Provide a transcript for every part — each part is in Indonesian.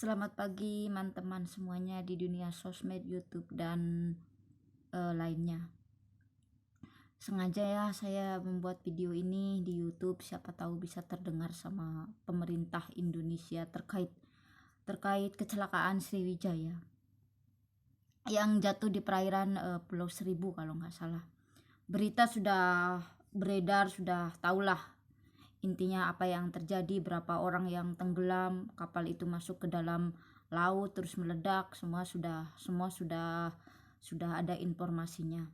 Selamat pagi teman-teman semuanya di dunia sosmed, YouTube, dan lainnya. Sengaja ya saya membuat video ini di YouTube, siapa tahu bisa terdengar sama pemerintah Indonesia terkait kecelakaan Sriwijaya yang jatuh di perairan Pulau Seribu kalau nggak salah. Berita sudah beredar, sudah tahulah intinya apa yang terjadi, berapa orang yang tenggelam, kapal itu masuk ke dalam laut terus meledak, semua sudah ada informasinya.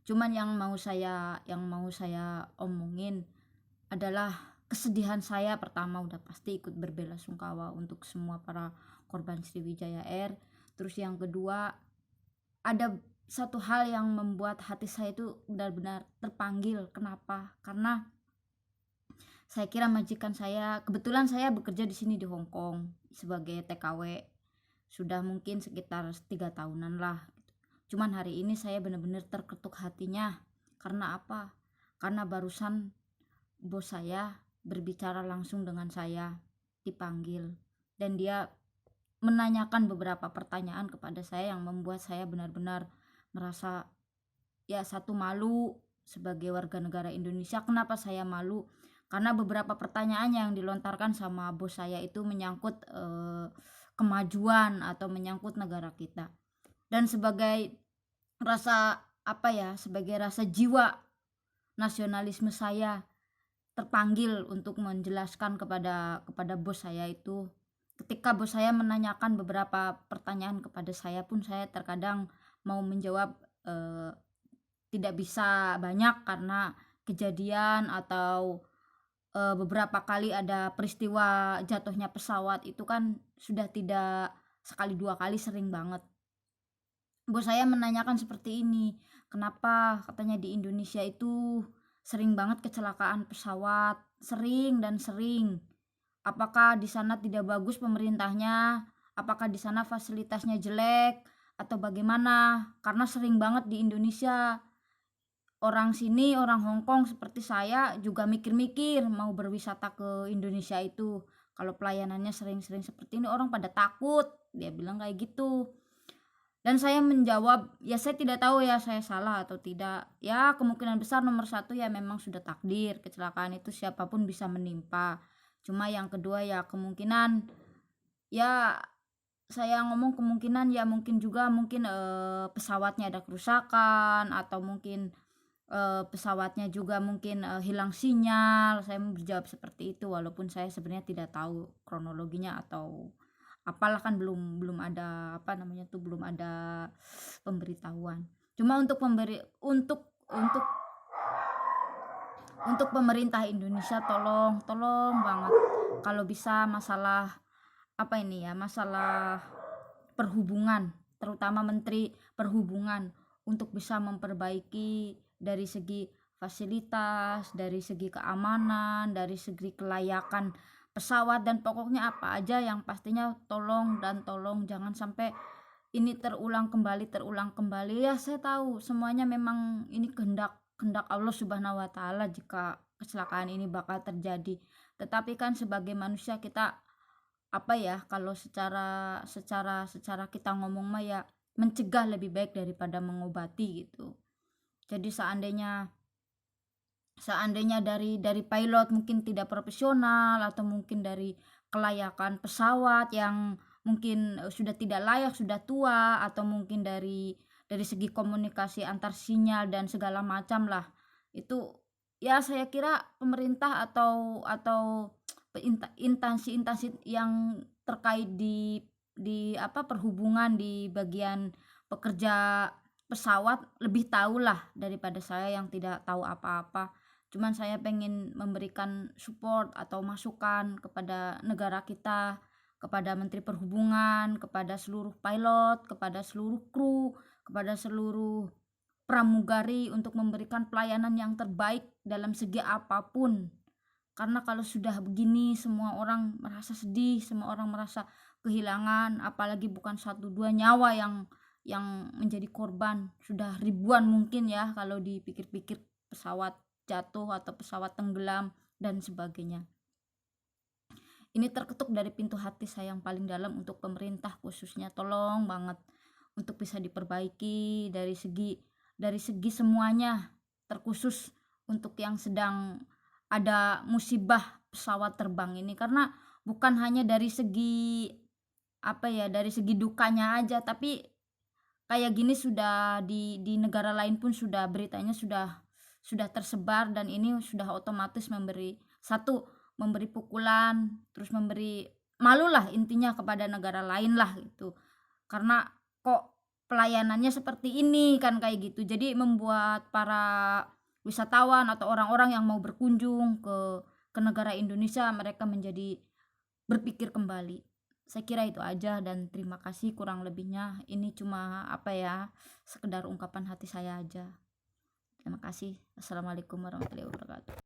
Cuman yang mau saya omongin adalah kesedihan saya. Pertama udah pasti ikut berbelasungkawa untuk semua para korban Sriwijaya Air. Terus yang kedua, ada satu hal yang membuat hati saya itu benar-benar terpanggil. Kenapa? Karena saya kira majikan saya, kebetulan saya bekerja di sini di Hong Kong sebagai TKW, sudah mungkin sekitar 3 tahunan lah. Cuman hari ini saya benar-benar terketuk hatinya. Karena apa? Karena barusan bos saya berbicara langsung dengan saya, dipanggil, dan dia menanyakan beberapa pertanyaan kepada saya yang membuat saya benar-benar merasa ya satu malu sebagai warga negara Indonesia. Kenapa saya malu? Karena beberapa pertanyaan yang dilontarkan sama bos saya itu menyangkut kemajuan atau menyangkut negara kita. Dan sebagai sebagai rasa jiwa nasionalisme saya terpanggil untuk menjelaskan kepada bos saya itu. Ketika bos saya menanyakan beberapa pertanyaan kepada saya pun saya terkadang mau menjawab tidak bisa banyak karena kejadian atau beberapa kali ada peristiwa jatuhnya pesawat itu kan sudah tidak sekali dua kali, sering banget. Bos saya menanyakan seperti ini, kenapa katanya di Indonesia itu sering banget kecelakaan pesawat, sering dan sering. Apakah di sana tidak bagus pemerintahnya? Apakah di sana fasilitasnya jelek atau bagaimana? Karena sering banget di Indonesia. Orang sini, orang Hong Kong seperti saya juga mikir-mikir mau berwisata ke Indonesia itu. Kalau pelayanannya sering-sering seperti ini orang pada takut, dia bilang kayak gitu. Dan saya menjawab, ya saya tidak tahu ya saya salah atau tidak. Ya kemungkinan besar nomor satu ya memang sudah takdir, kecelakaan itu siapapun bisa menimpa. Cuma yang kedua ya kemungkinan, ya saya ngomong kemungkinan ya mungkin pesawatnya ada kerusakan, atau mungkin pesawatnya juga mungkin hilang sinyal. Saya menjawab seperti itu walaupun saya sebenarnya tidak tahu kronologinya atau apalah, kan belum ada belum ada pemberitahuan. Cuma untuk pemerintah Indonesia, tolong banget kalau bisa masalah masalah perhubungan, terutama Menteri Perhubungan, untuk bisa memperbaiki dari segi fasilitas, dari segi keamanan, dari segi kelayakan pesawat, dan pokoknya apa aja yang pastinya tolong jangan sampai ini terulang kembali. Ya saya tahu semuanya memang ini kehendak Allah Subhanahu wa taala jika kecelakaan ini bakal terjadi. Tetapi kan sebagai manusia kita kalau secara kita ngomong mah ya mencegah lebih baik daripada mengobati gitu. Jadi seandainya dari pilot mungkin tidak profesional, atau mungkin dari kelayakan pesawat yang mungkin sudah tidak layak, sudah tua, atau mungkin dari segi komunikasi antar sinyal dan segala macam lah, itu ya saya kira pemerintah atau instansi-instansi yang terkait di perhubungan di bagian pekerja pesawat lebih tahu lah daripada saya yang tidak tahu apa-apa. Cuman saya pengen memberikan support atau masukan kepada negara kita, kepada Menteri Perhubungan, kepada seluruh pilot, kepada seluruh kru, kepada seluruh pramugari untuk memberikan pelayanan yang terbaik dalam segi apapun. Karena kalau sudah begini semua orang merasa sedih, semua orang merasa kehilangan, apalagi bukan 1-2 nyawa yang menjadi korban, sudah ribuan mungkin ya kalau dipikir-pikir, pesawat jatuh atau pesawat tenggelam dan sebagainya. ini terketuk dari pintu hati saya yang paling dalam untuk pemerintah khususnya, tolong banget untuk bisa diperbaiki dari segi semuanya, terkhusus untuk yang sedang ada musibah pesawat terbang ini. Karena bukan hanya dari segi, apa ya, dari segi dukanya aja, tapi kayak gini sudah di negara lain pun sudah beritanya sudah tersebar, dan ini sudah otomatis memberi pukulan, terus memberi malulah intinya kepada negara lain lah gitu. Karena kok pelayanannya seperti ini kan, kayak gitu. Jadi membuat para wisatawan atau orang-orang yang mau berkunjung ke negara Indonesia, mereka menjadi berpikir kembali. Saya kira itu aja, dan terima kasih kurang lebihnya. Ini cuma, apa ya, sekedar ungkapan hati saya aja. Terima kasih. Assalamualaikum warahmatullahi wabarakatuh.